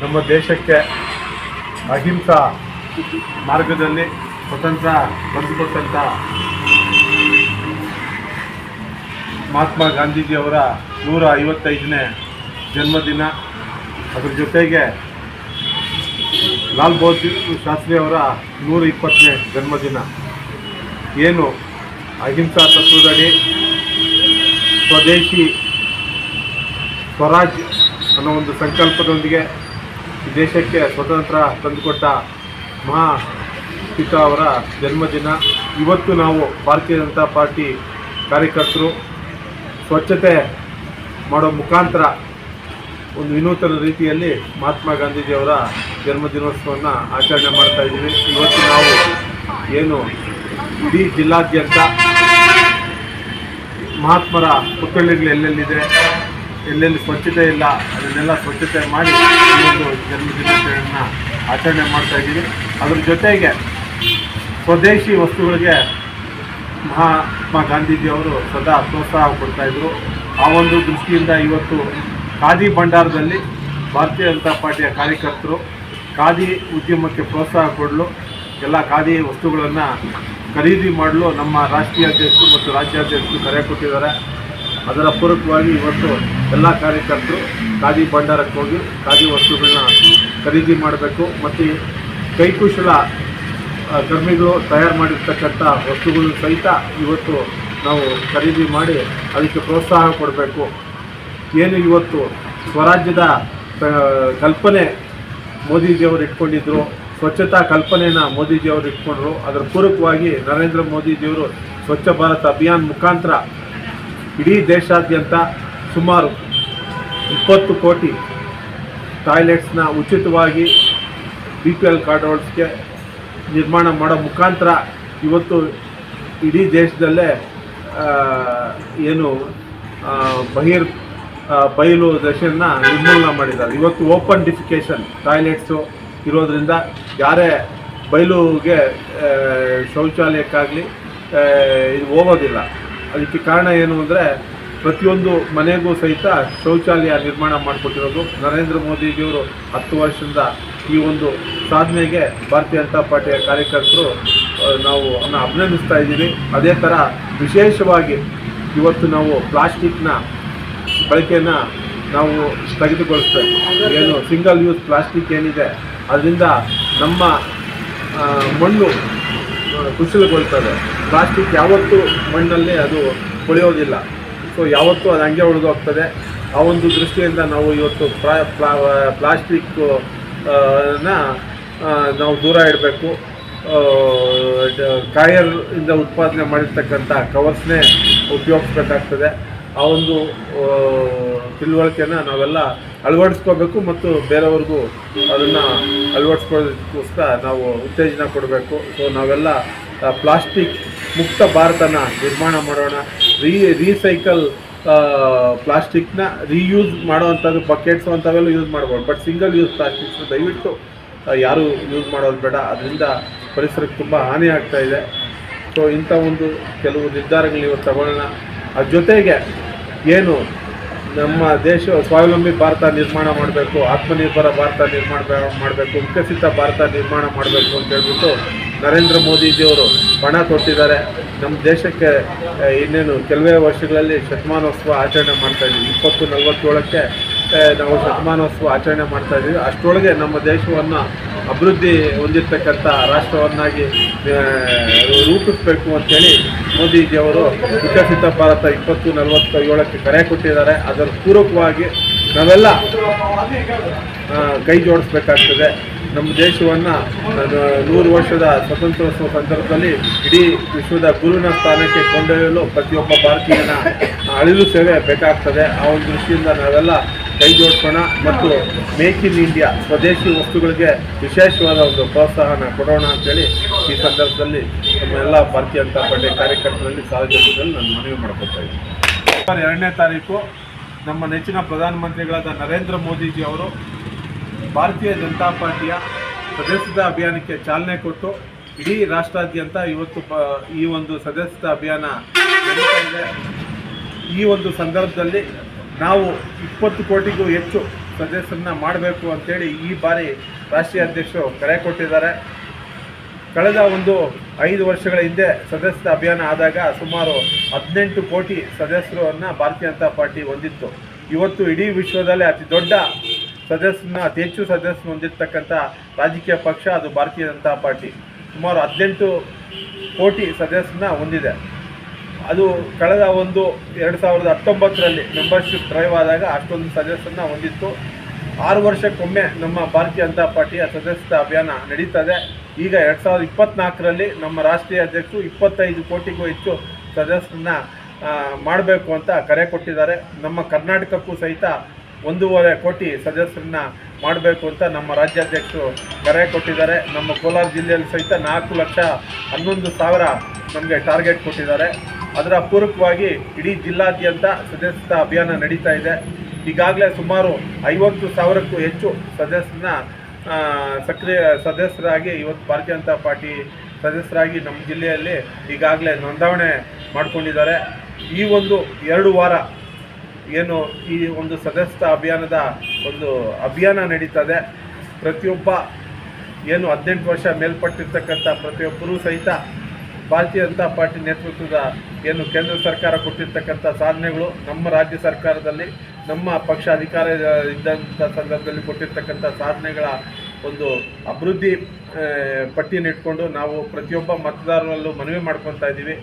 ನಮ್ಮ ದೇಶಕ್ಕೆ ಅಹಿಂಸಾ ಮಾರ್ಗದಲ್ಲಿ ಸ್ವತಂತ್ರ ತಂದುಕೊಟ್ಟಂಥ ಮಹಾತ್ಮ ಗಾಂಧೀಜಿಯವರ 155ನೇ ಜನ್ಮದಿನ, ಅದರ ಜೊತೆಗೆ ಲಾಲ್ ಬಹದ್ದೂರ್ ಶಾಸ್ತ್ರಿ ಅವರ 120ನೇ ಜನ್ಮದಿನ. ಏನು ಅಹಿಂಸಾ ತತ್ವದಡಿ ಸ್ವದೇಶಿ ಸ್ವರಾಜ್ ಅನ್ನೋ ಒಂದು ಸಂಕಲ್ಪದೊಂದಿಗೆ ಈ ದೇಶಕ್ಕೆ ಸ್ವತಂತ್ರ ತಂದುಕೊಟ್ಟ ಮಹಾಪಿತ ಅವರ ಜನ್ಮದಿನ. ಇವತ್ತು ನಾವು ಭಾರತೀಯ ಜನತಾ ಪಾರ್ಟಿ ಕಾರ್ಯಕರ್ತರು ಸ್ವಚ್ಛತೆ ಮಾಡೋ ಮುಖಾಂತರ ಒಂದು ವಿನೂತನ ರೀತಿಯಲ್ಲಿ ಮಹಾತ್ಮ ಗಾಂಧೀಜಿಯವರ ಜನ್ಮದಿನೋತ್ಸವವನ್ನು ಆಚರಣೆ ಮಾಡ್ತಾ ಇದ್ದೀವಿ. ಇವತ್ತು ನಾವು ಏನು ಇಡೀ ಜಿಲ್ಲಾದ್ಯಂತ ಮಹಾತ್ಮರ ಪುತ್ಥಳಿಗಳು ಎಲ್ಲೆಲ್ಲಿದೆ, ಎಲ್ಲೆಲ್ಲಿ ಸ್ವಚ್ಛತೆ ಇಲ್ಲ, ಅದನ್ನೆಲ್ಲ ಸ್ವಚ್ಛತೆ ಮಾಡಿ ಈ ಒಂದು ಜನ್ಮದಿನಾಚರಣೆಯನ್ನು ಆಚರಣೆ ಮಾಡ್ತಾ ಇದ್ದೀವಿ. ಅದ್ರ ಜೊತೆಗೆ ಸ್ವದೇಶಿ ವಸ್ತುಗಳಿಗೆ ಮಹಾತ್ಮ ಗಾಂಧೀಜಿಯವರು ಸದಾ ಪ್ರೋತ್ಸಾಹ ಕೊಡ್ತಾಯಿದ್ರು. ಆ ಒಂದು ದೃಷ್ಟಿಯಿಂದ ಇವತ್ತು ಖಾದಿ ಭಂಡಾರದಲ್ಲಿ ಭಾರತೀಯ ಜನತಾ ಪಾರ್ಟಿಯ ಕಾರ್ಯಕರ್ತರು ಖಾದಿ ಉದ್ಯಮಕ್ಕೆ ಪ್ರೋತ್ಸಾಹ ಕೊಡಲು, ಎಲ್ಲ ಖಾದಿ ವಸ್ತುಗಳನ್ನು ಖರೀದಿ ಮಾಡಲು ನಮ್ಮ ರಾಷ್ಟ್ರೀಯ ಅಧ್ಯಕ್ಷರು ಮತ್ತು ರಾಜ್ಯಾಧ್ಯಕ್ಷರು ಕರೆ ಕೊಟ್ಟಿದ್ದಾರೆ. ಅದರ ಪೂರಕವಾಗಿ ಇವತ್ತು ಎಲ್ಲ ಕಾರ್ಯಕರ್ತರು ಖಾದಿ ಭಂಡಾರಕ್ಕೆ ಹೋಗಿ ಖಾದಿ ವಸ್ತುಗಳನ್ನ ಖರೀದಿ ಮಾಡಬೇಕು. ಮತ್ತು ಕೈಕುಶಲ ಕರ್ಮಿಗಳು ತಯಾರು ಮಾಡಿರ್ತಕ್ಕಂಥ ವಸ್ತುಗಳು ಸಹಿತ ಇವತ್ತು ನಾವು ಖರೀದಿ ಮಾಡಿ ಅದಕ್ಕೆ ಪ್ರೋತ್ಸಾಹ ಕೊಡಬೇಕು. ಏನು ಇವತ್ತು ಸ್ವರಾಜ್ಯದ ಕಲ್ಪನೆ ಮೋದಿಜಿಯವರು ಇಟ್ಕೊಂಡಿದ್ರು, ಸ್ವಚ್ಛತಾ ಕಲ್ಪನೆಯನ್ನು ಮೋದಿಜಿಯವರು ಇಟ್ಕೊಂಡ್ರು. ಅದರ ಪೂರಕವಾಗಿ ನರೇಂದ್ರ ಮೋದಿಜಿಯವರು ಸ್ವಚ್ಛ ಭಾರತ್ ಅಭಿಯಾನ್ ಮುಖಾಂತರ ಇಡೀ ದೇಶಾದ್ಯಂತ ಸುಮಾರು 20 ಕೋಟಿ ಟಾಯ್ಲೆಟ್ಸ್ನ ಉಚಿತವಾಗಿ BPL ಕಾರ್ಡ್ ಹೋಲ್ಡರ್ಸ್ಗೆ ನಿರ್ಮಾಣ ಮಾಡೋ ಮುಖಾಂತರ ಇವತ್ತು ಇಡೀ ದೇಶದಲ್ಲೇ ಏನು ಬಯಲು ದಶೆಯನ್ನು ನಿರ್ಮೂಲನೆ ಮಾಡಿದ್ದಾರೆ. ಇವತ್ತು ಓಪನ್ ಡಿಫಿಕೇಷನ್ ಟಾಯ್ಲೆಟ್ಸು ಇರೋದರಿಂದ ಯಾರೇ ಬಯಲುಗೆ ಶೌಚಾಲಯಕ್ಕಾಗಲಿ ಇದು ಹೋಗೋದಿಲ್ಲ. ಅದಕ್ಕೆ ಕಾರಣ ಏನು ಅಂದರೆ ಪ್ರತಿಯೊಂದು ಮನೆಗೂ ಸಹಿತ ಶೌಚಾಲಯ ನಿರ್ಮಾಣ ಮಾಡಿಕೊಟ್ಟಿರೋದು ನರೇಂದ್ರ ಮೋದಿಜಿಯವರು 10 ವರ್ಷದಿಂದ ಈ ಒಂದು ಸಾಧನೆಗೆ ಭಾರತೀಯ ಜನತಾ ಪಾರ್ಟಿಯ ಕಾರ್ಯಕರ್ತರು ನಾವು ಅಭಿನಂದಿಸ್ತಾ ಇದ್ದೀವಿ. ಅದೇ ಥರ ವಿಶೇಷವಾಗಿ ಇವತ್ತು ನಾವು ಪ್ಲಾಸ್ಟಿಕ್ನ ಬಳಕೆಯನ್ನು ನಾವು ಸ್ಥಗಿತಗೊಳಿಸಬೇಕು. ಏನು ಸಿಂಗಲ್ ಯೂಸ್ ಪ್ಲಾಸ್ಟಿಕ್ ಏನಿದೆ ಅದರಿಂದ ನಮ್ಮ ಮಣ್ಣು ಕುಶಲಗೊಳ್ತದೆ. ಪ್ಲಾಸ್ಟಿಕ್ ಯಾವತ್ತೂ ಮಣ್ಣಲ್ಲಿ ಅದು ಕೊಳೆಯೋದಿಲ್ಲ, ಸೊ ಯಾವತ್ತೂ ಅದು ಹಂಗೆ ಉಳಿದೋಗ್ತದೆ. ಆ ಒಂದು ದೃಷ್ಟಿಯಿಂದ ನಾವು ಇವತ್ತು ಪ್ಲಾಸ್ಟಿಕ್ನ ನಾವು ದೂರ ಇಡಬೇಕು. ಕಾಯರಿಂದ ಉತ್ಪಾದನೆ ಮಾಡಿರ್ತಕ್ಕಂಥ ಕವರ್ಸ್ನೇ ಉಪಯೋಗಿಸ್ಬೇಕಾಗ್ತದೆ. ಆ ಒಂದು ತಿಳುವಳಿಕೆಯನ್ನು ನಾವೆಲ್ಲ ಅಳವಡಿಸ್ಕೋಬೇಕು ಮತ್ತು ಬೇರೆಯವ್ರಿಗೂ ಅದನ್ನು ಅಳವಡಿಸ್ಕೊಳ್ಳೋದಕ್ಕೋಸ್ಕರ ನಾವು ಉತ್ತೇಜನ ಕೊಡಬೇಕು. ಸೊ ನಾವೆಲ್ಲ ಪ್ಲಾಸ್ಟಿಕ್ ಮುಕ್ತ ಭಾರತನ ನಿರ್ಮಾಣ ಮಾಡೋಣ. ರೀಸೈಕಲ್ ಪ್ಲಾಸ್ಟಿಕ್ನ ರೀಯೂಸ್ ಮಾಡೋವಂಥದ್ದು ಬಕೆಟ್ಸು ಅಂಥವೆಲ್ಲ ಯೂಸ್ ಮಾಡ್ಬೋದು. ಬಟ್ ಸಿಂಗಲ್ ಯೂಸ್ ಪ್ಲಾಸ್ಟಿಕ್ಸ್ನ ದಯವಿಟ್ಟು ಯಾರೂ ಯೂಸ್ ಮಾಡೋದು ಬೇಡ. ಅದರಿಂದ ಪರಿಸರಕ್ಕೆ ತುಂಬ ಹಾನಿ ಆಗ್ತಾಯಿದೆ. ಸೊ ಇಂಥ ಒಂದು ಕೆಲವು ನಿರ್ಧಾರಗಳು ಇವತ್ತು ತಗೊಳ್ಳೋಣ. ಅದ್ರ ಜೊತೆಗೆ ಏನು ನಮ್ಮ ದೇಶ ಸ್ವಾವಲಂಬಿ ಭಾರತ ನಿರ್ಮಾಣ ಮಾಡಬೇಕು, ಆತ್ಮನಿರ್ಭರ ಭಾರತ ನಿರ್ಮಾಣ ಮಾಡಬೇಕು, ವಿಕಸಿತ ಭಾರತ ನಿರ್ಮಾಣ ಮಾಡಬೇಕು ಅಂತ ಹೇಳ್ಬಿಟ್ಟು ನರೇಂದ್ರ ಮೋದಿಜಿಯವರು ಪಣ ತೊಟ್ಟಿದ್ದಾರೆ. ನಮ್ಮ ದೇಶಕ್ಕೆ ಇನ್ನೇನು ಕೆಲವೇ ವರ್ಷಗಳಲ್ಲಿ ಶತಮಾನೋತ್ಸವ ಆಚರಣೆ ಮಾಡ್ತಾಯಿದ್ದೀವಿ. 2047ಕ್ಕೆ ನಾವು ಶತಮಾನೋತ್ಸವ ಆಚರಣೆ ಮಾಡ್ತಾಯಿದ್ದೀವಿ. ಅಷ್ಟರೊಳಗೆ ನಮ್ಮ ದೇಶವನ್ನು ಅಭಿವೃದ್ಧಿ ಹೊಂದಿರತಕ್ಕಂಥ ರಾಷ್ಟ್ರವನ್ನಾಗಿ ರೂಪಿಸಬೇಕು ಅಂಥೇಳಿ ಮೋದಿಜಿಯವರು ವಿಕಸಿತ ಭಾರತ 2047ಕ್ಕೆ ಕರೆ ಕೊಟ್ಟಿದ್ದಾರೆ. ಅದರ ಪೂರಕವಾಗಿ ನಾವೆಲ್ಲ ಕೈ ಜೋಡಿಸ್ಬೇಕಾಗ್ತದೆ. ನಮ್ಮ ದೇಶವನ್ನು 100 ವರ್ಷದ ಸ್ವತಂತ್ರೋತ್ಸವ ಸಂದರ್ಭದಲ್ಲಿ ಇಡೀ ವಿಶ್ವದ ಗುರುವಿನ ಸ್ಥಾನಕ್ಕೆ ಕೊಂಡೊಯ್ಯಲು ಪ್ರತಿಯೊಬ್ಬ ಭಾರತೀಯನ ಅಳಿಲು ಸೇವೆ ಬೇಕಾಗ್ತದೆ. ಆ ಒಂದು ದೃಷ್ಟಿಯಿಂದ ನಾವೆಲ್ಲ ಕೈ ಜೋಡಿಸೋಣ ಮತ್ತು ಮೇಕ್ ಇನ್ ಇಂಡಿಯಾ ಸ್ವದೇಶಿ ವಸ್ತುಗಳಿಗೆ ವಿಶೇಷವಾದ ಒಂದು ಪ್ರೋತ್ಸಾಹನ ಕೊಡೋಣ ಅಂತೇಳಿ ಈ ಸಂದರ್ಭದಲ್ಲಿ ನಮ್ಮ ಎಲ್ಲ ಭಾರತೀಯ ಜನತಾ ಪಾರ್ಟಿ ಕಾರ್ಯಕರ್ತರಲ್ಲಿ ಸಾರ್ವಜನಿಕರಲ್ಲಿ ನಾನು ಮನವಿ ಮಾಡ್ಕೊತಾ ಇದ್ದೀನಿ. 2ನೇ ತಾರೀಕು ನಮ್ಮ ನೆಚ್ಚಿನ ಪ್ರಧಾನಮಂತ್ರಿಗಳಾದ ನರೇಂದ್ರ ಮೋದಿಜಿ ಅವರು ಭಾರತೀಯ ಜನತಾ ಪಾರ್ಟಿಯ ಸದಸ್ಯತಾ ಅಭಿಯಾನಕ್ಕೆ ಚಾಲನೆ ಕೊಟ್ಟು ಇಡೀ ರಾಷ್ಟ್ರಾದ್ಯಂತ ಇವತ್ತು ಈ ಒಂದು ಸದಸ್ಯತಾ ಅಭಿಯಾನ ನಡೀತಾ ಇದೆ. ಈ ಒಂದು ಸಂದರ್ಭದಲ್ಲಿ ನಾವು 20 ಕೋಟಿಗೂ ಹೆಚ್ಚು ಸದಸ್ಯರನ್ನ ಮಾಡಬೇಕು ಅಂತೇಳಿ ಈ ಬಾರಿ ರಾಷ್ಟ್ರೀಯ ಅಧ್ಯಕ್ಷರು ಕರೆ ಕೊಟ್ಟಿದ್ದಾರೆ. ಕಳೆದ 5 ವರ್ಷಗಳ ಹಿಂದೆ ಸದಸ್ಯತಾ ಅಭಿಯಾನ ಆದಾಗ ಸುಮಾರು 18 ಕೋಟಿ ಸದಸ್ಯರನ್ನು ಭಾರತೀಯ ಜನತಾ ಪಾರ್ಟಿ ಹೊಂದಿತ್ತು. ಇವತ್ತು ಇಡೀ ವಿಶ್ವದಲ್ಲೇ ಅತಿ ದೊಡ್ಡ ಅತಿ ಹೆಚ್ಚು ಸದಸ್ಯರು ಹೊಂದಿರತಕ್ಕಂಥ ರಾಜಕೀಯ ಪಕ್ಷ ಅದು ಭಾರತೀಯ ಜನತಾ ಪಾರ್ಟಿ. ಸುಮಾರು 18 ಕೋಟಿ ಸದಸ್ಯರನ್ನ ಹೊಂದಿದೆ. ಅದು ಕಳೆದ 2019ರಲ್ಲಿ ಮೆಂಬರ್ಶಿಪ್ ಡ್ರೈವ್ ಆದಾಗ ಅಷ್ಟೊಂದು ಸದಸ್ಯರನ್ನ ಹೊಂದಿತ್ತು. 6 ವರ್ಷಕ್ಕೊಮ್ಮೆ ನಮ್ಮ ಭಾರತೀಯ ಜನತಾ ಪಾರ್ಟಿಯ ಸದಸ್ಯತಾ ಅಭಿಯಾನ ನಡೀತದೆ. ಈಗ 2024ರಲ್ಲಿ ನಮ್ಮ ರಾಷ್ಟ್ರೀಯ ಅಧ್ಯಕ್ಷರು 25 ಕೋಟಿಗೂ ಹೆಚ್ಚು ಸದಸ್ಯರನ್ನ ಮಾಡಬೇಕು ಅಂತ ಕರೆ ಕೊಟ್ಟಿದ್ದಾರೆ. ನಮ್ಮ ಕರ್ನಾಟಕಕ್ಕೂ ಸಹಿತ 1.5 ಕೋಟಿ ಸದಸ್ಯರನ್ನ ಮಾಡಬೇಕು ಅಂತ ನಮ್ಮ ರಾಜ್ಯಾಧ್ಯಕ್ಷರು ಕರೆ ಕೊಟ್ಟಿದ್ದಾರೆ. ನಮ್ಮ ಕೋಲಾರ ಜಿಲ್ಲೆಯಲ್ಲಿ ಸಹಿತ 4,11,000 ನಮಗೆ ಟಾರ್ಗೆಟ್ ಕೊಟ್ಟಿದ್ದಾರೆ. ಅದರ ಪೂರಕವಾಗಿ ಇಡೀ ಜಿಲ್ಲಾದ್ಯಂತ ಸದಸ್ಯತಾ ಅಭಿಯಾನ ನಡೀತಾ ಇದೆ. ಈಗಾಗಲೇ ಸುಮಾರು 50,000ಕ್ಕೂ ಹೆಚ್ಚು ಸದಸ್ಯರನ್ನ ಸಕ್ರಿಯ ಸದಸ್ಯರಾಗಿ ಇವತ್ತು ಭಾರತೀಯ ಜನತಾ ಪಾರ್ಟಿ ಸದಸ್ಯರಾಗಿ ನಮ್ಮ ಜಿಲ್ಲೆಯಲ್ಲಿ ಈಗಾಗಲೇ ನೋಂದಾವಣೆ ಮಾಡಿಕೊಂಡಿದ್ದಾರೆ. ಈ 2 ವಾರ ಏನು ಈ ಸದಸ್ಯತಾ ಅಭಿಯಾನದ ಅಭಿಯಾನ ನಡೀತದೆ. ಪ್ರತಿಯೊಬ್ಬ ಏನು 18 ವರ್ಷ ಮೇಲ್ಪಟ್ಟಿರ್ತಕ್ಕಂಥ ಪ್ರತಿಯೊಬ್ಬರೂ ಸಹಿತ ಭಾರತೀಯ ಜನತಾ ಪಾರ್ಟಿ ನೇತೃತ್ವದ ಏನು ಕೇಂದ್ರ ಸರ್ಕಾರ ಕೊಟ್ಟಿರ್ತಕ್ಕಂಥ ಸಾಧನೆಗಳು, ನಮ್ಮ ರಾಜ್ಯ ಸರ್ಕಾರದಲ್ಲಿ ನಮ್ಮ ಪಕ್ಷ ಅಧಿಕಾರ ಇದ್ದಂಥ ಸಂದರ್ಭದಲ್ಲಿ ಕೊಟ್ಟಿರ್ತಕ್ಕಂಥ ಸಾಧನೆಗಳ ಅಭಿವೃದ್ಧಿ ಪಟ್ಟಿಯನ್ನು ಇಟ್ಕೊಂಡು ನಾವು ಪ್ರತಿಯೊಬ್ಬ ಮತದಾರರಲ್ಲೂ ಮನವಿ ಮಾಡ್ಕೊತಾ ಇದ್ದೀವಿ.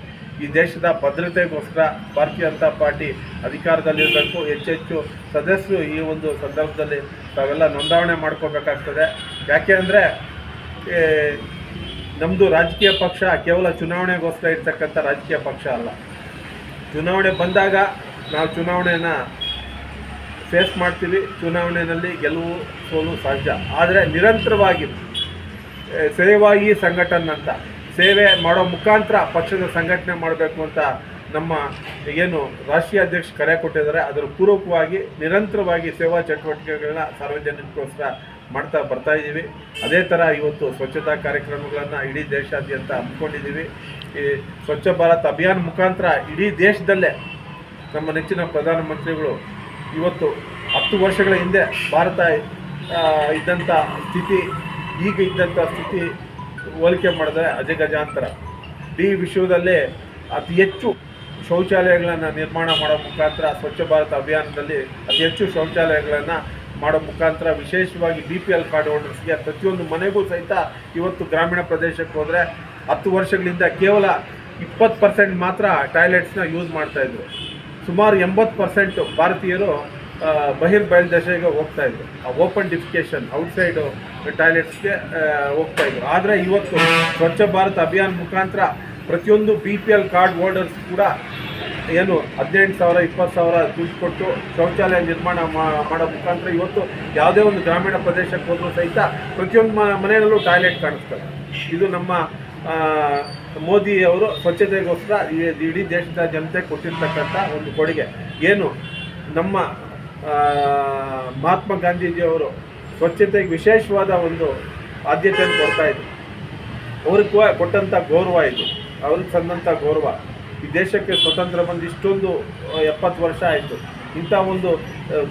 ಈ ದೇಶದ ಭದ್ರತೆಗೋಸ್ಕರ ಭಾರತೀಯ ಜನತಾ ಪಾರ್ಟಿ ಅಧಿಕಾರದಲ್ಲಿರಬೇಕು. ಹೆಚ್ಚೆಚ್ಚು ಸದಸ್ಯರು ಈ ಸಂದರ್ಭದಲ್ಲಿ ತಾವೆಲ್ಲ ನೋಂದಾವಣೆ ಮಾಡ್ಕೋಬೇಕಾಗ್ತದೆ. ಯಾಕೆ ಅಂದರೆ ನಮ್ಮದು ರಾಜಕೀಯ ಪಕ್ಷ ಕೇವಲ ಚುನಾವಣೆಗೋಸ್ಕರ ಇರ್ತಕ್ಕಂಥ ರಾಜಕೀಯ ಪಕ್ಷ ಅಲ್ಲ. ಚುನಾವಣೆ ಬಂದಾಗ ನಾವು ಚುನಾವಣೆಯನ್ನು ಫೇಸ್ ಮಾಡ್ತೀವಿ. ಚುನಾವಣೆಯಲ್ಲಿ ಗೆಲುವು ಸೋಲು ಸಹಜ. ಆದರೆ ನಿರಂತರವಾಗಿ ಸೇವಾಯಿ ಸಂಘಟನೆ ಅಂತ ಸೇವೆ ಮಾಡೋ ಮುಖಾಂತರ ಪಕ್ಷದ ಸಂಘಟನೆ ಮಾಡಬೇಕು ಅಂತ ನಮ್ಮ ಏನು ರಾಷ್ಟ್ರೀಯ ಅಧ್ಯಕ್ಷ ಕರೆ ಕೊಟ್ಟಿದ್ದಾರೆ. ಅದರ ಪೂರ್ವಕವಾಗಿ ನಿರಂತರವಾಗಿ ಸೇವಾ ಚಟುವಟಿಕೆಗಳನ್ನ ಸಾರ್ವಜನಿಕರಿಗೋಸ್ಕರ ಮಾಡ್ತಾ ಬರ್ತಾ ಇದ್ದೀವಿ. ಅದೇ ಥರ ಇವತ್ತು ಸ್ವಚ್ಛತಾ ಕಾರ್ಯಕ್ರಮಗಳನ್ನು ಇಡೀ ದೇಶಾದ್ಯಂತ ಹಮ್ಮಿಕೊಂಡಿದ್ದೀವಿ. ಈ ಸ್ವಚ್ಛ ಭಾರತ್ ಅಭಿಯಾನ ಮುಖಾಂತರ ಇಡೀ ದೇಶದಲ್ಲೇ ನಮ್ಮ ನೆಚ್ಚಿನ ಪ್ರಧಾನಮಂತ್ರಿಗಳು ಇವತ್ತು 10 ವರ್ಷಗಳ ಹಿಂದೆ ಭಾರತ ಇದ್ದಂಥ ಸ್ಥಿತಿ ಈಗ ಇದ್ದಂಥ ಸ್ಥಿತಿ ಹೋಲಿಕೆ ಮಾಡಿದ್ರೆ ಅಜಗಜಾಂತರ. ಇಡೀ ವಿಶ್ವದಲ್ಲೇ ಅತಿ ಹೆಚ್ಚು ಶೌಚಾಲಯಗಳನ್ನು ನಿರ್ಮಾಣ ಮಾಡೋ ಮುಖಾಂತರ ಸ್ವಚ್ಛ ಭಾರತ ಅಭಿಯಾನದಲ್ಲಿ ಅತಿ ಹೆಚ್ಚು ಶೌಚಾಲಯಗಳನ್ನು ಮಾಡೋ ಮುಖಾಂತರ ವಿಶೇಷವಾಗಿ BPL ಕಾರ್ಡ್ ಹೋಲ್ಡರ್ಸ್ಗೆ ಪ್ರತಿಯೊಂದು ಮನೆಗೂ ಸಹಿತ ಇವತ್ತು ಗ್ರಾಮೀಣ ಪ್ರದೇಶಕ್ಕೆ ಹೋದರೆ 10 ವರ್ಷಗಳಿಂದ ಕೇವಲ 20% ಮಾತ್ರ ಟಾಯ್ಲೆಟ್ಸ್ನ ಯೂಸ್ ಮಾಡ್ತಾಯಿದ್ರು. ಸುಮಾರು 80% ಭಾರತೀಯರು ಬಯಲು ಹೋಗ್ತಾಯಿದ್ರು. ಓಪನ್ ಡಿಫಿಕೇಷನ್ ಔಟ್ಸೈಡು ಟಾಯ್ಲೆಟ್ಸ್ಗೆ ಹೋಗ್ತಾಯಿದ್ರು. ಆದರೆ ಇವತ್ತು ಸ್ವಚ್ಛ ಭಾರತ್ ಅಭಿಯಾನ ಮುಖಾಂತರ ಪ್ರತಿಯೊಂದು BPL ಕಾರ್ಡ್ ಹೋಲ್ಡರ್ಸ್ ಕೂಡ ಏನು 18,000 20,000 ದುಡ್ಡು ಕೊಟ್ಟು ಶೌಚಾಲಯ ನಿರ್ಮಾಣ ಮಾಡೋ ಮುಖಾಂತರ ಇವತ್ತು ಯಾವುದೇ ಒಂದು ಗ್ರಾಮೀಣ ಪ್ರದೇಶಕ್ಕೆ ಹೋದರೂ ಸಹಿತ ಪ್ರತಿಯೊಂದು ಮನೆಯಲ್ಲೂ ಟಾಯ್ಲೆಟ್ ಕಾಣಿಸ್ತಾರೆ. ಇದು ನಮ್ಮ ಮೋದಿಯವರು ಸ್ವಚ್ಛತೆಗೋಸ್ಕರ ಇಡೀ ದೇಶದ ಜನತೆ ಕೊಟ್ಟಿರ್ತಕ್ಕಂಥ ಕೊಡುಗೆ. ಏನು ನಮ್ಮ ಮಹಾತ್ಮ ಗಾಂಧೀಜಿಯವರು ಸ್ವಚ್ಛತೆಗೆ ವಿಶೇಷವಾದ ಆದ್ಯತೆಯನ್ನು ಕೊಡ್ತಾಯಿದ್ರು. ಅವ್ರಿಗೆ ಕೊಟ್ಟಂಥ ಗೌರವ ಇದು, ಅವ್ರಿಗೆ ಸಂದಂಥ ಗೌರವ. ಈ ದೇಶಕ್ಕೆ ಸ್ವತಂತ್ರ ಬಂದು ಇಷ್ಟೊಂದು 70 ವರ್ಷ ಆಯಿತು. ಇಂಥ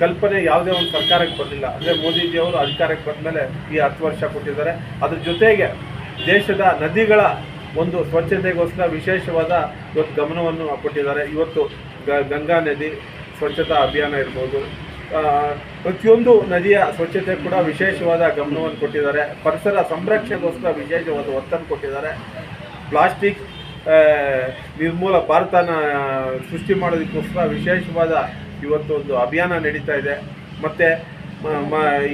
ಕಲ್ಪನೆ ಯಾವುದೇ ಸರ್ಕಾರಕ್ಕೆ ಬರಲಿಲ್ಲ. ಅಂದರೆ ಮೋದಿಜಿಯವರು ಅಧಿಕಾರಕ್ಕೆ ಬಂದ ಮೇಲೆ ಈ 10 ವರ್ಷ ಕೊಟ್ಟಿದ್ದಾರೆ. ಅದ್ರ ಜೊತೆಗೆ ದೇಶದ ನದಿಗಳ ಸ್ವಚ್ಛತೆಗೋಸ್ಕರ ವಿಶೇಷವಾದ ಗಮನವನ್ನು ಕೊಟ್ಟಿದ್ದಾರೆ. ಇವತ್ತು ಗಂಗಾ ನದಿ ಸ್ವಚ್ಛತಾ ಅಭಿಯಾನ ಇರ್ಬೋದು, ಪ್ರತಿಯೊಂದು ನದಿಯ ಸ್ವಚ್ಛತೆ ಕೂಡ ವಿಶೇಷವಾದ ಗಮನವನ್ನು ಕೊಟ್ಟಿದ್ದಾರೆ. ಪರಿಸರ ಸಂರಕ್ಷಣೆಗೋಸ್ಕರ ವಿಶೇಷವಾದ ಒತ್ತನ್ನು ಕೊಟ್ಟಿದ್ದಾರೆ. ಪ್ಲಾಸ್ಟಿಕ್ ನಿರ್ಮೂಲ ಭಾರತನ ಸೃಷ್ಟಿ ಮಾಡೋದಕ್ಕೋಸ್ಕರ ವಿಶೇಷವಾದ ಇವತ್ತು ಅಭಿಯಾನ ನಡೀತಾ ಇದೆ. ಮತ್ತು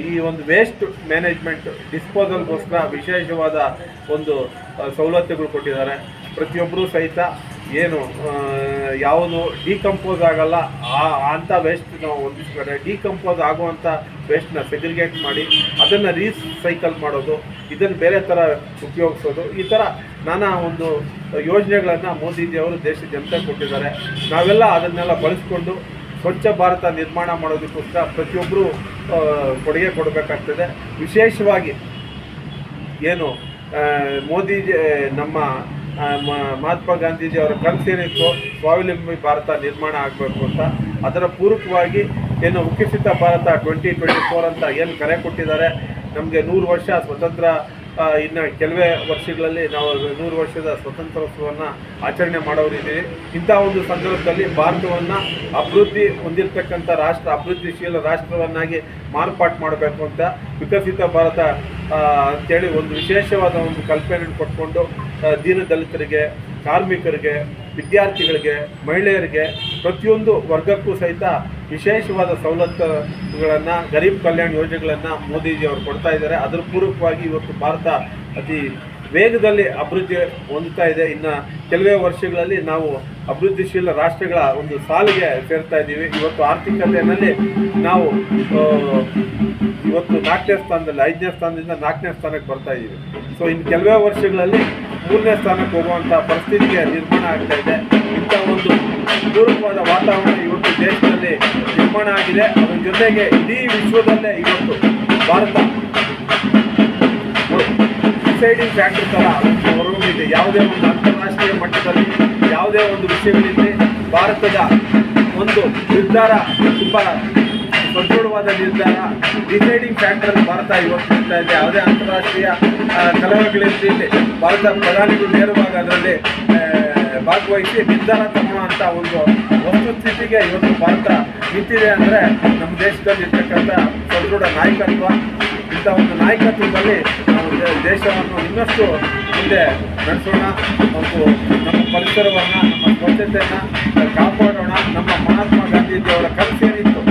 ಈ ವೇಸ್ಟ್ ಮ್ಯಾನೇಜ್ಮೆಂಟ್ ಡಿಸ್ಪೋಸಲ್ಗೋಸ್ಕರ ವಿಶೇಷವಾದ ಸವಲತ್ತುಗಳು ಕೊಟ್ಟಿದ್ದಾರೆ. ಪ್ರತಿಯೊಬ್ಬರೂ ಸಹಿತ ಏನು ಯಾವುದು ಡಿಕಂಪೋಸ್ ಆಗಲ್ಲ ಅಂಥ ವೇಸ್ಟ್ ನಾವು ಹೊಂದಿಸ್ಕೊಂಡ್ರೆ ಡಿಕಂಪೋಸ್ ಆಗುವಂಥ ವೇಸ್ಟ್ನ ಸೆಗ್ರಿಗೇಟ್ ಮಾಡಿ ಅದನ್ನು ರೀಸೈಕಲ್ ಮಾಡೋದು, ಇದನ್ನು ಬೇರೆ ಥರ ಉಪಯೋಗಿಸೋದು, ಈ ಥರ ನಾನಾ ಯೋಜನೆಗಳನ್ನು ಮೋದಿಜಿಯವರು ದೇಶದ ಜನತೆ ಕೊಟ್ಟಿದ್ದಾರೆ. ನಾವೆಲ್ಲ ಅದನ್ನೆಲ್ಲ ಬಳಸ್ಕೊಂಡು ಸ್ವಚ್ಛ ಭಾರತ ನಿರ್ಮಾಣ ಮಾಡೋದಕ್ಕೋಸ್ಕರ ಪ್ರತಿಯೊಬ್ಬರು ಕೊಡುಗೆ ಕೊಡಬೇಕಾಗ್ತದೆ. ವಿಶೇಷವಾಗಿ ಏನು ಮೋದಿಜಿ ನಮ್ಮ ಮಹಾತ್ಮ ಗಾಂಧೀಜಿ ಅವರ ಕನಸೇನಿತ್ತು ಸ್ವಾವಲಂಬಿ ಭಾರತ ನಿರ್ಮಾಣ ಆಗಬೇಕು ಅಂತ, ಅದರ ಪೂರಕವಾಗಿ ಏನು ವಿಕಸಿತ ಭಾರತ 2024 ಅಂತ ಏನು ಕರೆ ಕೊಟ್ಟಿದ್ದಾರೆ. ನಮಗೆ 100 ವರ್ಷ ಸ್ವತಂತ್ರ, ಇನ್ನು ಕೆಲವೇ ವರ್ಷಗಳಲ್ಲಿ ನಾವು 100 ವರ್ಷದ ಸ್ವತಂತ್ರೋತ್ಸವವನ್ನು ಆಚರಣೆ ಮಾಡೋರಿದ್ದೀವಿ. ಇಂಥ ಒಂದು ಸಂದರ್ಭದಲ್ಲಿ ಭಾರತವನ್ನು ಅಭಿವೃದ್ಧಿ ಹೊಂದಿರತಕ್ಕಂಥ ರಾಷ್ಟ್ರ, ಅಭಿವೃದ್ಧಿಶೀಲ ರಾಷ್ಟ್ರವನ್ನಾಗಿ ಮಾರ್ಪಾಟು ಮಾಡಬೇಕು ಅಂತ ವಿಕಸಿತ ಭಾರತ ಅಂತೇಳಿ ಒಂದು ವಿಶೇಷವಾದ ಒಂದು ಕಲ್ಪನೆಯನ್ನು ಕೊಟ್ಕೊಂಡು ದೀನದಲಿತರಿಗೆ, ಕಾರ್ಮಿಕರಿಗೆ, ವಿದ್ಯಾರ್ಥಿಗಳಿಗೆ, ಮಹಿಳೆಯರಿಗೆ, ಪ್ರತಿಯೊಂದು ವರ್ಗಕ್ಕೂ ಸಹಿತ ವಿಶೇಷವಾದ ಸವಲತ್ತುಗಳನ್ನು, ಗರೀಬ್ ಕಲ್ಯಾಣ ಯೋಜನೆಗಳನ್ನು ಮೋದಿಜಿಯವರು ಕೊಡ್ತಾ ಇದ್ದಾರೆ. ಅದರ ಪೂರ್ವಕವಾಗಿ ಇವತ್ತು ಭಾರತ ಅತಿ ವೇಗದಲ್ಲಿ ಅಭಿವೃದ್ಧಿ ಹೊಂದುತ್ತಾ ಇದೆ. ಇನ್ನು ಕೆಲವೇ ವರ್ಷಗಳಲ್ಲಿ ನಾವು ಅಭಿವೃದ್ಧಿಶೀಲ ರಾಷ್ಟ್ರಗಳ ಒಂದು ಸಾಲಿಗೆ ಸೇರ್ತಾ ಇದ್ದೀವಿ. ಇವತ್ತು ಆರ್ಥಿಕತೆಯಲ್ಲಿ ನಾವು ಇವತ್ತು 4ನೇ ಸ್ಥಾನದಲ್ಲಿ, 5ನೇ ಸ್ಥಾನದಿಂದ 4ನೇ ಸ್ಥಾನಕ್ಕೆ ಬರ್ತಾ ಇದ್ದೀವಿ. ಸೊ ಇನ್ನು ಕೆಲವೇ ವರ್ಷಗಳಲ್ಲಿ 3ನೇ ಸ್ಥಾನಕ್ಕೆ ಹೋಗುವಂಥ ಪರಿಸ್ಥಿತಿಗೆ ನಿರ್ಮಾಣ ಆಗ್ತಾ ಇದೆ. ಇಂಥ ಒಂದು ಪೂರಕವಾದ ವಾತಾವರಣ ಇವತ್ತು ದೇಶದಲ್ಲಿ ನಿರ್ಮಾಣ ಆಗಿದೆ. ಅದರ ಜೊತೆಗೆ ಇಡೀ ವಿಶ್ವದಲ್ಲೇ ಇವತ್ತು ಭಾರತ ಡಿಸೈಡಿಂಗ್ ಫ್ಯಾಕ್ಟರ್ ಥರ ಹೊರಹೊಮ್ಮಿದೆ. ಯಾವುದೇ ಒಂದು ಅಂತಾರಾಷ್ಟ್ರೀಯ ಮಟ್ಟದಲ್ಲಿ ಯಾವುದೇ ಒಂದು ವಿಷಯಗಳಿಂದ ಭಾರತದ ಒಂದು ನಿರ್ಧಾರ ತುಂಬ ಸದೃಢವಾದ ನಿರ್ಧಾರ, ಡಿಸೈಡಿಂಗ್ ಫ್ಯಾಕ್ಟರ್ ಭಾರತ ಇವತ್ತು ಇರ್ತಾ ಇದೆ. ಯಾವುದೇ ಅಂತಾರಾಷ್ಟ್ರೀಯ ಕಲಹಗಳಿಂದ ಭಾರತ ಪ್ರಧಾನಿಗಳು ನೇರವಾಗಿ ಅದರಲ್ಲಿ ಭಾಗವಹಿಸಿ ನಿರ್ಧಾರ ತಗೊಳ್ಳುವಂಥ ಒಂದು ವಸ್ತುಸ್ಥಿತಿಗೆ ಇವತ್ತು ಭಾರತ ನಿಂತಿದೆ. ಅಂದರೆ ನಮ್ಮ ದೇಶದಲ್ಲಿ ಇರ್ತಕ್ಕಂಥ ಸದೃಢ ನಾಯಕತ್ವ, ಇಂಥ ಒಂದು ನಾಯಕತ್ವದಲ್ಲಿ ನಾವು ದೇಶವನ್ನು ಇನ್ನಷ್ಟು ಮುಂದೆ ನಡೆಸೋಣ ಮತ್ತು ನಮ್ಮ ಪರಿಸರವನ್ನು, ನಮ್ಮ ಸ್ವಚ್ಛತೆಯನ್ನು ಕಾಪಾಡೋಣ. ನಮ್ಮ ಮಹಾತ್ಮ ಗಾಂಧೀಜಿಯವರ ಕನಸೇನಿತ್ತು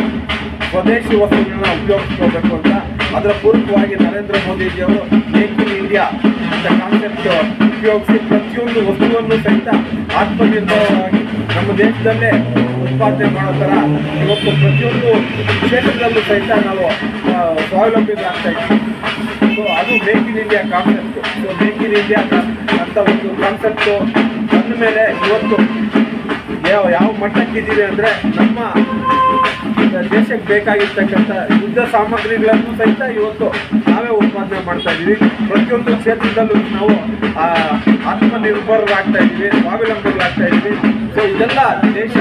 ಸ್ವದೇಶಿ ವಸ್ತುಗಳನ್ನ ಉಪಯೋಗಿಸ್ಕೋಬೇಕು ಅಂತ, ಅದರ ಪೂರಕವಾಗಿ ನರೇಂದ್ರ ಮೋದಿಜಿಯವರು ಮೇಕ್ ಇನ್ ಇಂಡಿಯಾ ಅಂತ ಕಾನ್ಸೆಪ್ಟ್ ಉಪಯೋಗಿಸಿ ಪ್ರತಿಯೊಂದು ವಸ್ತುವನ್ನು ಸಹಿತ ಆತ್ಮನಿರ್ಭರವಾಗಿ ನಮ್ಮ ದೇಶದಲ್ಲೇ ಉತ್ಪಾದನೆ ಮಾಡೋ ಥರ ಇವತ್ತು ಪ್ರತಿಯೊಂದು ಕ್ಷೇತ್ರದಲ್ಲೂ ಸಹಿತ ನಾವು ಸ್ವಾವಲಂಬಿಗಳಾಗ್ತಾ ಇದ್ದೀವಿ. ಸೊ ಅದು make in India concept. So make in India ಅಂತ ಒಂದು ಕಾನ್ಸೆಪ್ಟು ಬಂದ ಮೇಲೆ ಇವತ್ತು ಯಾವ ಮಟ್ಟಕ್ಕಿದ್ದೀವಿ ಅಂದರೆ ನಮ್ಮ ದೇಶಕ್ಕೆ ಬೇಕಾಗಿರ್ತಕ್ಕಂಥ ಯುದ್ಧ ಸಾಮಗ್ರಿಗಳನ್ನು ಸಹಿತ ಇವತ್ತು ನಾವೇ ಉತ್ಪಾದನೆ ಮಾಡ್ತಾ ಇದ್ದೀವಿ. ಪ್ರತಿಯೊಂದು ಕ್ಷೇತ್ರದಲ್ಲೂ ನಾವು ಆತ್ಮನಿರ್ಭರರಾಗ್ತಾ ಇದ್ದೀವಿ, ಸ್ವಾವಲಂಬಿಗಳಾಗ್ತಾ ಇದ್ದೀವಿ. ಸೊ ಇದೆಲ್ಲ ದೇಶ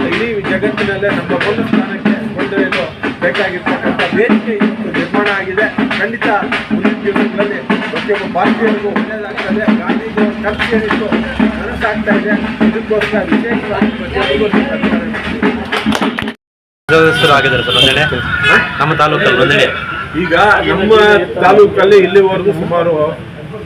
ಇಡೀ ಜಗತ್ತಿನಲ್ಲೇ ನಮ್ಮ ಒಂದು ಸ್ಥಾನಕ್ಕೆ ಕೊಂಡೊಯ್ಯಲು ಬೇಕಾಗಿರ್ತಕ್ಕಂಥ ವೇದಿಕೆ ಇವತ್ತು ನಿರ್ಮಾಣ ಆಗಿದೆ. ಖಂಡಿತ ಮುಂದಿನ ದಿವಸಗಳಲ್ಲಿ ಪ್ರತಿಯೊಬ್ಬ ಭಾರತೀಯರಿಗೂ ಒಳ್ಳೆಯದಾಗ್ತದೆ. ಗಾಂಧೀಜಿಯವರ ಕನಸೇನಿತ್ತು ನನಸಾಗ್ತಾ ಇದೆ. ಇದಕ್ಕೋಸ್ಕರ ವಿಶೇಷವಾಗಿ ಪ್ರತಿಯೊಬ್ಬರಿಗೂ ಆಗಿದ್ದಾರೆ ಸರ್ ಒಂದೆಡೆ ನಮ್ಮ ತಾಲೂಕಲ್ಲಿ ಒಂದೆಡೆ. ಈಗ ನಮ್ಮ ತಾಲೂಕಲ್ಲಿ ಇಲ್ಲಿವರೆಗೂ ಸುಮಾರು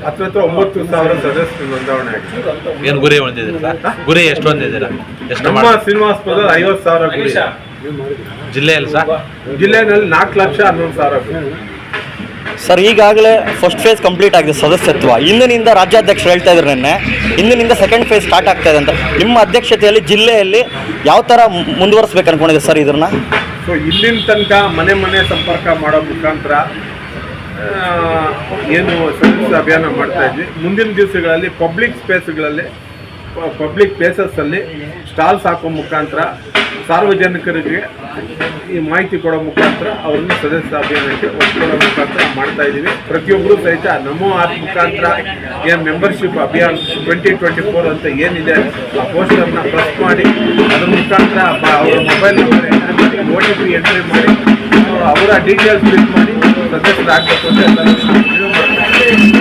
9,000 ಸದಸ್ಯರು ನೋಂದಾವಣೆ ಆಗಿದೆ. ಏನು ಗುರಿ ಹೊಂದಿದ್ದೀರಾ ಸರ್? ಗುರಿ ಎಷ್ಟು ಹೊಂದಿದ್ದೀರಾ? ಎಷ್ಟು? ನಮ್ಮ ಶ್ರೀನಿವಾಸಪುರದಲ್ಲಿ 50,000 ಗುರಿ. ಜಿಲ್ಲೆಯಲ್ಲಿ ಸರ್? ಜಿಲ್ಲೆಯಲ್ಲಿ 4,11,000 ಗುರಿ. ಸರ್, ಈಗಾಗಲೇ ಫಸ್ಟ್ ಫೇಸ್ ಕಂಪ್ಲೀಟ್ ಆಗಿದೆ ಸದಸ್ಯತ್ವ. ಇಂದಿನಿಂದ ರಾಜ್ಯಾಧ್ಯಕ್ಷರು ಹೇಳ್ತಾ ಇದ್ರು ನಿನ್ನೆ, ಇಂದಿನಿಂದ ಸೆಕೆಂಡ್ ಫೇಸ್ ಸ್ಟಾರ್ಟ್ ಆಗ್ತಾ ಇದೆ ಅಂತ. ನಿಮ್ಮ ಅಧ್ಯಕ್ಷತೆಯಲ್ಲಿ ಜಿಲ್ಲೆಯಲ್ಲಿ ಯಾವ ಥರ ಮುಂದುವರಿಸ್ಬೇಕು ಅನ್ಕೊಂಡಿದೆ ಸರ್ ಇದನ್ನ? ಸೊ ಇಲ್ಲಿನ ತನಕ ಮನೆ ಮನೆ ಸಂಪರ್ಕ ಮಾಡೋ ಮುಖಾಂತರ ಏನು ಸದಸ್ಯ ಅಭಿಯಾನ ಮಾಡ್ತಾ ಇದ್ವಿ. ಮುಂದಿನ ದಿವಸಗಳಲ್ಲಿ ಪಬ್ಲಿಕ್ ಪ್ಲೇಸಸ್ಸಲ್ಲಿ ಸ್ಟಾಲ್ಸ್ ಹಾಕೋ ಮುಖಾಂತರ ಸಾರ್ವಜನಿಕರಿಗೆ ಈ ಮಾಹಿತಿ ಕೊಡೋ ಮುಖಾಂತರ ಅವ್ರನ್ನ ಸದಸ್ಯ ಅಭಿಯಾನಕ್ಕೆ ಒಪ್ಪಿಕೊಳ್ಳೋ ಮುಖಾಂತರ ಮಾಡ್ತಾ ಇದ್ದೀವಿ. ಪ್ರತಿಯೊಬ್ಬರು ಸಹಿತ ನಮೋ ಆಪ್ ಮುಖಾಂತರ ಏನು ಮೆಂಬರ್ಶಿಪ್ ಅಭಿಯಾನ್ 2024 ಅಂತ ಏನಿದೆ ಆ ಪೋಸ್ಟರ್ನ ಪ್ರೆಸ್ ಮಾಡಿ ಅದ್ರ ಮುಖಾಂತರ ಅವರ ಮೊಬೈಲ್ ನಂಬರ್ ಎಂಟ್ರಿ ಮಾಡಿ, OTP ಎಂಟ್ರಿ ಮಾಡಿ, ಅವರ ಡೀಟೇಲ್ಸ್ ಫಿಲ್ ಮಾಡಿ ಸದಸ್ಯರಾಗಬೇಕು ಅಂತ ಎಲ್ಲರೂ ಮಾಡ್ತಾರೆ.